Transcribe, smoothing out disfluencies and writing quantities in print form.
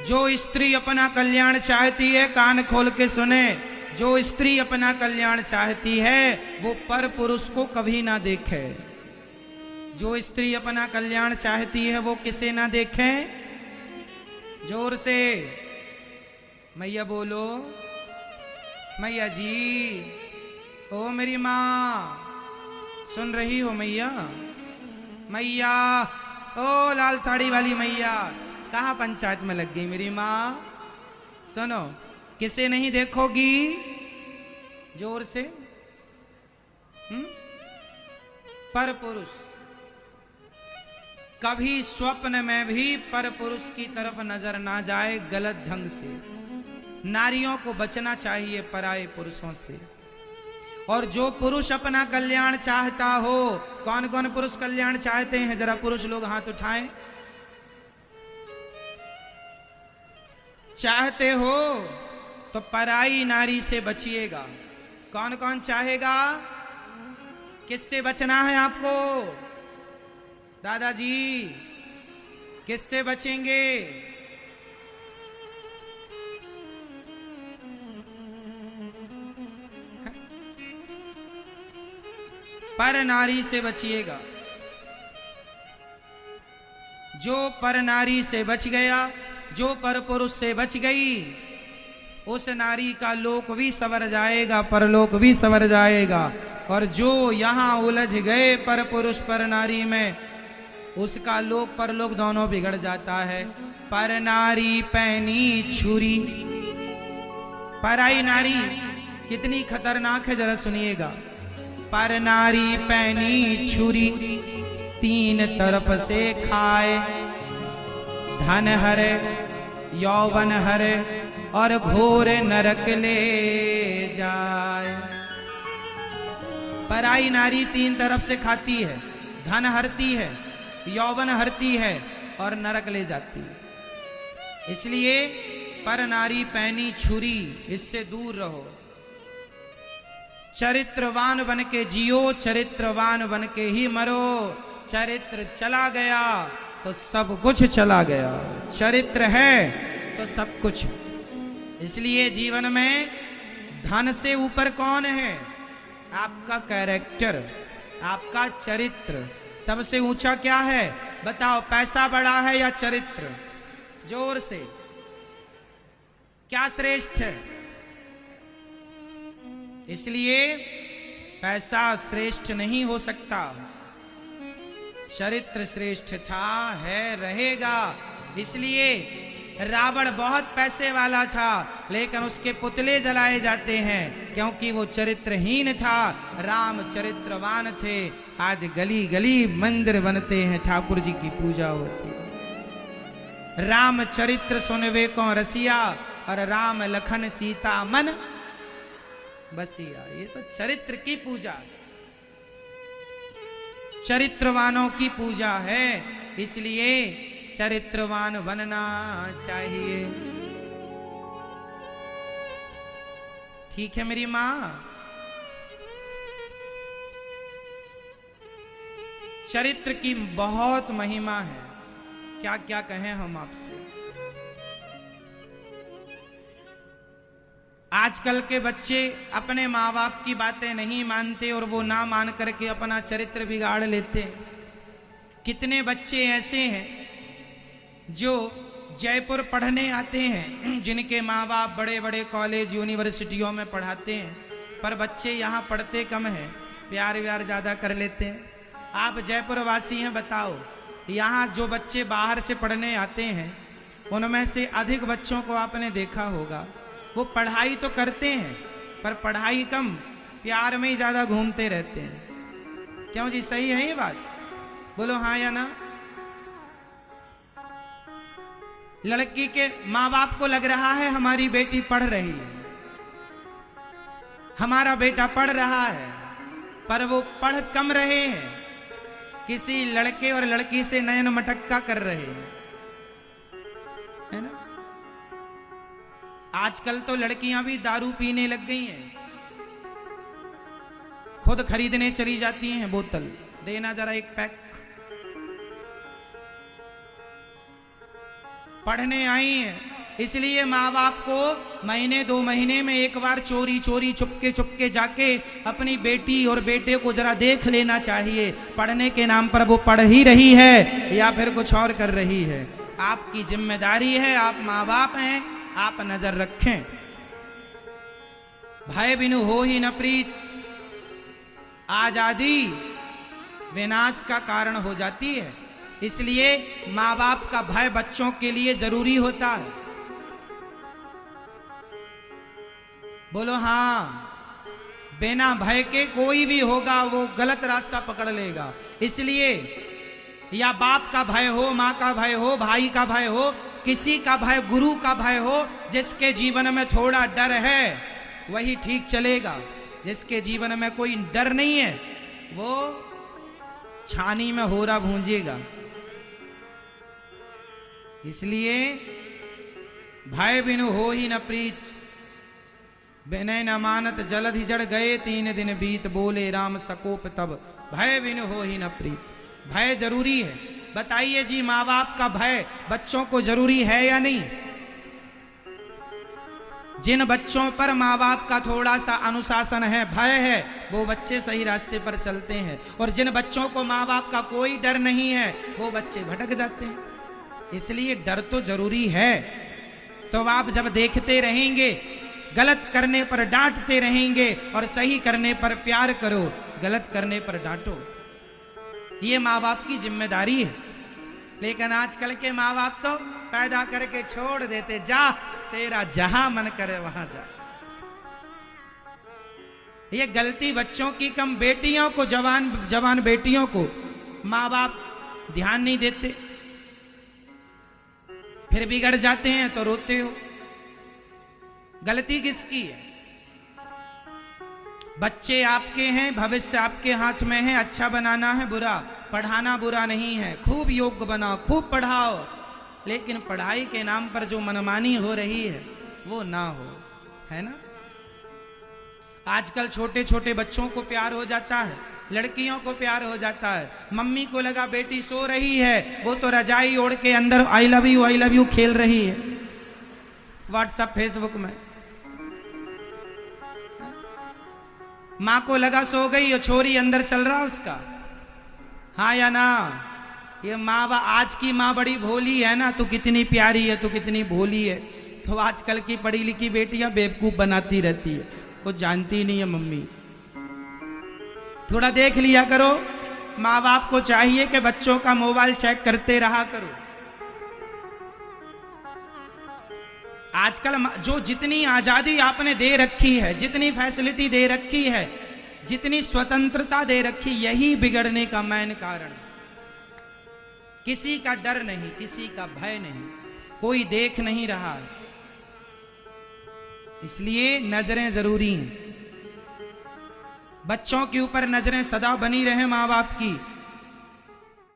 जो स्त्री अपना कल्याण चाहती है, कान खोल के सुने, जो स्त्री अपना कल्याण चाहती है वो पर पुरुष को कभी ना देखे। जो स्त्री अपना कल्याण चाहती है वो किसे ना देखे? जोर से मैया बोलो, मैया जी। ओ मेरी माँ, सुन रही हो मैया? मैया, ओ लाल साड़ी वाली मैया, कहाँ पंचायत में लग गई मेरी माँ? सुनो, किसे नहीं देखोगी? जोर से। पर पुरुष। कभी स्वप्न में भी पर पुरुष की तरफ नजर ना जाए गलत ढंग से। नारियों को बचना चाहिए पराये पुरुषों से। और जो पुरुष अपना कल्याण चाहता हो, कौन कौन पुरुष कल्याण चाहते हैं? जरा पुरुष लोग हाथ उठाएं। चाहते हो तो पराई नारी से बचिएगा। कौन कौन चाहेगा? किससे बचना है आपको? दादाजी, किससे बचेंगे? पर नारी से बचिएगा। जो पर नारी से बच गया, जो पर पुरुष से बच गई, उस नारी का लोक भी संवर जाएगा, परलोक भी संवर जाएगा। और जो यहां उलझ गए पर पुरुष पर नारी में, उसका लोक परलोक दोनों बिगड़ जाता है। पर नारी पैनी छुरी। पराई नारी कितनी खतरनाक है, जरा सुनिएगा। पर नारी पैनी छुरी, तीन तरफ से खाए। धन हरे, यौवन हरे, और घोर नरक ले जाए। पराई नारी तीन तरफ से खाती है, धन हरती है, यौवन हरती है और नरक ले जाती है। इसलिए पर नारी पैनी छुरी, इससे दूर रहो। चरित्रवान बन के जियो, चरित्रवान बन के ही मरो। चरित्र चला गया तो सब कुछ चला गया। चरित्र है तो सब कुछ। इसलिए जीवन में धन से ऊपर कौन है? आपका कैरेक्टर, आपका चरित्र। सबसे ऊंचा क्या है? बताओ, पैसा बड़ा है या चरित्र? जोर से। क्या श्रेष्ठ है? इसलिए पैसा श्रेष्ठ नहीं हो सकता, चरित्र श्रेष्ठ था, है, रहेगा। इसलिए रावण बहुत पैसे वाला था, लेकिन उसके पुतले जलाए जाते हैं क्योंकि वो चरित्रहीन था। राम चरित्रवान थे। आज गली गली मंदिर बनते हैं, ठाकुर जी की पूजा होती है। राम चरित्र सुनवे को रसिया, और राम लखन सीता मन बसिया। ये तो चरित्र की पूजा, चरित्रवानों की पूजा है। इसलिए चरित्रवान बनना चाहिए। ठीक है मेरी मां? चरित्र की बहुत महिमा है, क्या क्या कहें हम आपसे। आजकल के बच्चे अपने माँ बाप की बातें नहीं मानते और वो ना मान करके अपना चरित्र बिगाड़ लेते हैं। कितने बच्चे ऐसे हैं जो जयपुर पढ़ने आते हैं, जिनके माँ बाप बड़े बड़े कॉलेज यूनिवर्सिटियों में पढ़ाते हैं, पर बच्चे यहाँ पढ़ते कम हैं, प्यार व्यार ज़्यादा कर लेते हैं। आप जयपुर वासी हैं, बताओ, यहाँ जो बच्चे बाहर से पढ़ने आते हैं उनमें से अधिक बच्चों को आपने देखा होगा, वो पढ़ाई तो करते हैं पर पढ़ाई कम, प्यार में ही ज़्यादा घूमते रहते हैं। क्यों जी, सही है ये बात? बोलो हाँ या ना। लड़की के माँ बाप को लग रहा है हमारी बेटी पढ़ रही है, हमारा बेटा पढ़ रहा है, पर वो पढ़ कम रहे हैं, किसी लड़के और लड़की से नयन मटक्का कर रहे हैं, है ना। आजकल तो लड़कियां भी दारू पीने लग गई हैं, खुद खरीदने चली जाती हैं, बोतल देना जरा एक पैक। पढ़ने आई हैं इसलिए माँ बाप को महीने 2 महीने में एक बार चोरी चोरी चुपके जाके अपनी बेटी और बेटे को जरा देख लेना चाहिए, पढ़ने के नाम पर वो पढ़ ही रही है या फिर कुछ और कर रही है। आपकी जिम्मेदारी है, आप माँ बाप हैं, आप नजर रखें। भय बिनु हो ही न प्रीत, आजादी विनाश का कारण हो जाती है। इसलिए माँ बाप का भय बच्चों के लिए जरूरी होता है। बोलो हाँ, बिना भय के कोई भी होगा वो गलत रास्ता पकड़ लेगा। इसलिए या बाप का भय हो, माँ का भय हो, भाई का भय हो, किसी का भय, गुरु का भय हो, जिसके जीवन में थोड़ा डर है वही ठीक चलेगा। जिसके जीवन में कोई डर नहीं है वो छानी में होरा भूंजेगा। इसलिए भय बिनु हो ही न प्रीत, विनय न मानत जलधि जड़ गए, 3 दिन बीत बोले राम सकोप तब, भय बिनु हो ही न प्रीत। भय जरूरी है। बताइए जी, माँ बाप का भय बच्चों को जरूरी है या नहीं? जिन बच्चों पर माँ बाप का थोड़ा सा अनुशासन है, भय है, वो बच्चे सही रास्ते पर चलते हैं। और जिन बच्चों को माँ बाप का कोई डर नहीं है वो बच्चे भटक जाते हैं। इसलिए डर तो जरूरी है। तो आप जब देखते रहेंगे, गलत करने पर डांटते रहेंगे और सही करने पर प्यार करो, गलत करने पर डांटो। ये माँ बाप की जिम्मेदारी है। लेकिन आजकल के माँ बाप तो पैदा करके छोड़ देते, जा तेरा जहां मन करे वहां जा। ये गलती बच्चों की कम, बेटियों को, जवान बेटियों को माँ बाप ध्यान नहीं देते, फिर बिगड़ जाते हैं तो रोते हो। गलती किसकी है? बच्चे आपके हैं, भविष्य आपके हाथ में है। अच्छा बनाना है, बुरा पढ़ाना बुरा नहीं है। खूब योग्य बनाओ, खूब पढ़ाओ, लेकिन पढ़ाई के नाम पर जो मनमानी हो रही है वो ना हो, है ना। आजकल छोटे छोटे बच्चों को प्यार हो जाता है, लड़कियों को प्यार हो जाता है। मम्मी को लगा बेटी सो रही है, वो तो रजाई ओढ़ के अंदर आई लव यू खेल रही है व्हाट्सएप फेसबुक में। माँ को लगा सो गई और छोरी अंदर चल रहा उसका, हाँ या ना। ये माँ आज की माँ बड़ी भोली है ना, तू कितनी प्यारी है, तू कितनी भोली है। तो आजकल की पढ़ी लिखी बेटियां बेवकूफ बनाती रहती है, कुछ जानती नहीं है मम्मी। थोड़ा देख लिया करो। माँ बाप को चाहिए कि बच्चों का मोबाइल चेक करते रहा करो। आजकल जो जितनी आजादी आपने दे रखी है, जितनी फैसिलिटी दे रखी है, जितनी स्वतंत्रता दे रखी, यही बिगड़ने का मेन कारण है। किसी का डर नहीं, किसी का भय नहीं, कोई देख नहीं रहा है। इसलिए नजरें जरूरी हैं। बच्चों के ऊपर नजरें सदा बनी रहे माँ बाप की।